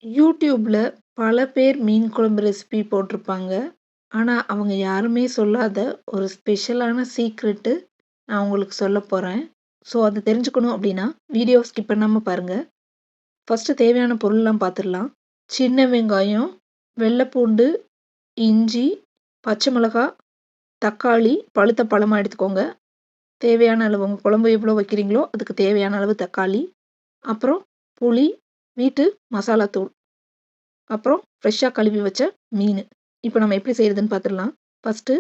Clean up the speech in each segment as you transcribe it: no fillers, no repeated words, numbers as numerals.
யூடியூப்ல பல பேர் மீன் குழம்பு ரெசிபி போட்டிருப்பாங்க. ஆனா, அவங்க யாருமே சொல்லாத ஒரு ஸ்பெஷலான சீக்ரெட்டு நான் உங்களுக்கு சொல்லப் போறேன். ஸோ, அது தெரிஞ்சுக்கணும் அப்படின்னா, வீடியோ ஸ்கிப் பண்ணாம பாருங்க. ஃபர்ஸ்ட்டு தேவையான பொருள்லாம் பார்த்துடலாம். சின்ன வெங்காயம், வெள்ளை பூண்டு, இஞ்சி, பச்சை மிளகாய், தக்காளி, பழுத்த பழமா எடுத்துக்கோங்க. தேவையான அளவு உங்க குழம்பு எவ்வளோ வைக்கிறீங்களோ, அதுக்கு தேவையான அளவு தக்காளி, அப்புறம் புளி, வீட்டு மசாலா தூள். அப்புறம் ஃப்ரெஷ்ஷாக கழுவி வச்ச மீன். இப்போ நம்ம எப்படி செய்கிறதுன்னு பார்த்துடலாம். ஃபஸ்ட்டு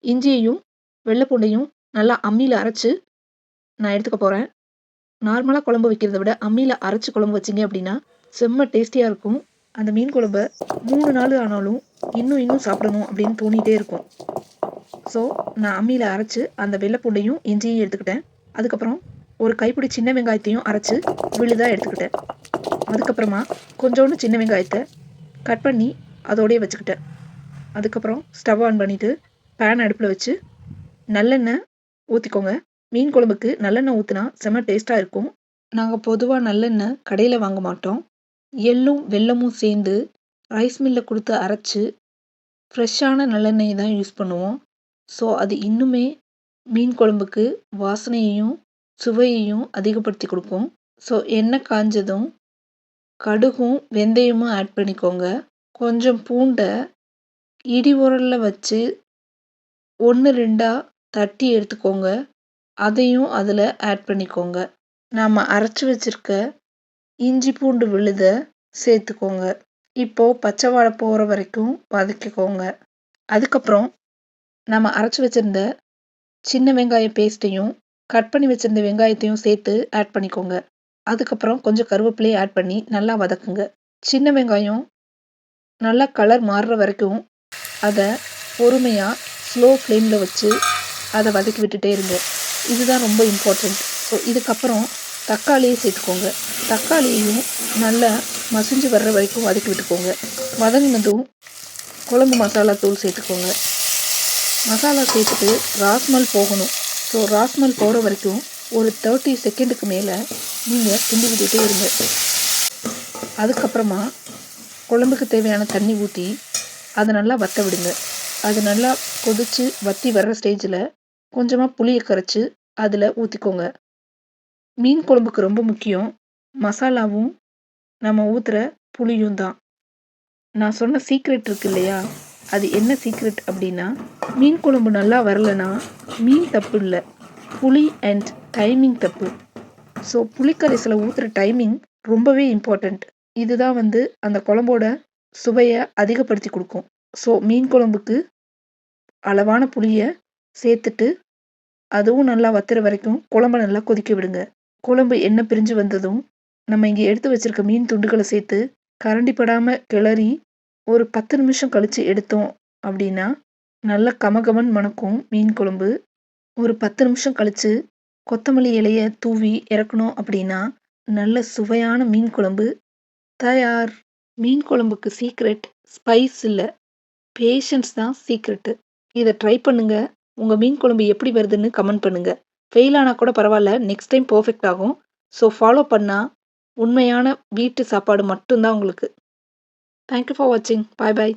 இஞ்சியையும் வெள்ளை பூண்டையும் நல்லா அம்மியில் அரைச்சு நான் எடுத்துக்க போகிறேன். நார்மலாக குழம்பு வைக்கிறத விட அம்மியில் அரைச்சி குழம்பு வச்சிங்க அப்படின்னா செம்ம டேஸ்டியாக இருக்கும். அந்த மீன் குழம்ப 3 நாள் ஆனாலும் இன்னும் சாப்பிடணும் அப்படின்னு தோணிகிட்டே இருக்கும். ஸோ நான் அம்மியில் அரைச்சி அந்த வெள்ளை பூண்டையும் இஞ்சியும் எடுத்துக்கிட்டேன். அதுக்கப்புறம் ஒரு கைப்பிடி சின்ன வெங்காயத்தையும் அரைச்சி விழுதாக எடுத்துக்கிட்டேன். அதுக்கப்புறமா கொஞ்சோண்டு சின்ன வெங்காயத்தை கட் பண்ணி அதோடயே வச்சுக்கிட்டேன். அதுக்கப்புறம் ஸ்டவ் ஆன் பண்ணிவிட்டு பேன் அடுப்பில் வச்சு நல்லெண்ணெய் ஊற்றிக்கோங்க. மீன் குழம்புக்கு நல்லெண்ணெய் ஊற்றினா செம்ம டேஸ்ட்டாக இருக்கும். நாங்கள் பொதுவாக நல்லெண்ணெய் கடையில் வாங்க மாட்டோம். எள்ளும் வெல்லமும் சேர்ந்து ரைஸ் மில்லில் கொடுத்து அரைச்சி ஃப்ரெஷ்ஷான நல்லெண்ணெயை தான் யூஸ் பண்ணுவோம். ஸோ அது இன்னுமே மீன் குழம்புக்கு வாசனையையும் சுவையையும் அதிகப்படுத்தி கொடுக்கும். ஸோ எண்ணெய் காஞ்சதும் கடுகும் வெந்தயமும் ஆட் பண்ணிக்கோங்க. கொஞ்சம் பூண்டை இடி உரலில் வச்சு 1 2 தட்டி எடுத்துக்கோங்க. அதையும் அதில் ஆட் பண்ணிக்கோங்க. நாம் அரைச்சி வச்சுருக்க இஞ்சி பூண்டு விழுதை சேர்த்துக்கோங்க. இப்போது பச்சை வாடை போகிற வரைக்கும் வதக்கிக்கோங்க. அதுக்கப்புறம் நம்ம அரைச்சி வச்சுருந்த சின்ன வெங்காய பேஸ்ட்டையும் கட் பண்ணி வச்சுருந்த வெங்காயத்தையும் சேர்த்து ஆட் பண்ணிக்கோங்க. அதுக்கப்புறம் கொஞ்சம் கருவேப்பிலையை ஆட் பண்ணி நல்லா வதக்குங்க. சின்ன வெங்காயம் நல்லா கலர் மாறுற வரைக்கும் அதை பொறுமையாக ஸ்லோ ஃப்ளேமில் வச்சு அதை வதக்கி விட்டுட்டே இருங்க. இதுதான் ரொம்ப இம்பார்ட்டண்ட். ஸோ இதுக்கப்புறம் தக்காளியை சேர்த்துக்கோங்க. தக்காளியையும் நல்லா மசிஞ்சு வர்ற வரைக்கும் வதக்கி விட்டுக்கோங்க. வதங்கினதும் குழம்பு மசாலா தூள் சேர்த்துக்கோங்க. மசாலா சேர்த்துட்டு ராஸ்மல் போகணும். ஸோ ராஸ்மல் போகிற வரைக்கும் ஒரு 30 செகண்டுக்கு மேலே நீங்கள் கிண்டி விட்டுட்டே இருங்க. அதுக்கப்புறமா குழம்புக்கு தேவையான தண்ணி ஊற்றி அதை நல்லா வற்ற விடுங்க. அது நல்லா கொதித்து வற்றி வர்ற ஸ்டேஜில் கொஞ்சமாக புளியை கரைச்சி அதில் ஊற்றிக்கோங்க. மீன் குழம்புக்கு ரொம்ப முக்கியம் மசாலாவும் நம்ம ஊற்றுற புளியும் தான். நான் சொன்ன சீக்ரெட் இருக்கு இல்லையா, அது என்ன சீக்ரெட் அப்படின்னா, மீன் குழம்பு நல்லா வரலைன்னா மீன் தப்பு இல்லை, புளி அண்ட் டைமிங் தப்பு. ஸோ புளிக்கரைசலை ஊற்றுற டைமிங் ரொம்பவே இம்பார்ட்டண்ட். இதுதான் அந்த குழம்போட சுவையை அதிகப்படுத்தி கொடுக்கும். ஸோ மீன் குழம்புக்கு அளவான புளியை சேர்த்துட்டு அதுவும் நல்லா வத்துற வரைக்கும் குழம்பை நல்லா கொதிக்க விடுங்க. குழம்பு எண்ணெய் பிரிஞ்சு வந்ததும் நம்ம இங்கே எடுத்து வச்சிருக்க மீன் துண்டுகளை சேர்த்து கரண்டி படாமல் கிளறி ஒரு 10 நிமிஷம் கழித்து எடுத்தோம் அப்படின்னா நல்ல கமகமன் மணக்கும் மீன் குழம்பு. ஒரு 10 நிமிஷம் கழித்து கொத்தமல்லி இலையை தூவி இறக்கணும் அப்படின்னா நல்ல சுவையான மீன் குழம்பு தயார். மீன் குழம்புக்கு சீக்ரெட் ஸ்பைஸ் இல்லை, பேஷன்ஸ் தான் சீக்ரெட்டு. இதை ட்ரை பண்ணுங்கள். உங்கள் மீன் குழம்பு எப்படி வருதுன்னு கமெண்ட் பண்ணுங்கள். ஃபெயில் ஆனால் கூட பரவாயில்ல, நெக்ஸ்ட் டைம் பர்ஃபெக்ட் ஆகும். ஸோ ஃபாலோ பண்ணால் உண்மையான வீட்டு சாப்பாடு மட்டும்தான் உங்களுக்கு. தேங்க்யூ ஃபார் வாட்சிங். பாய் பாய்.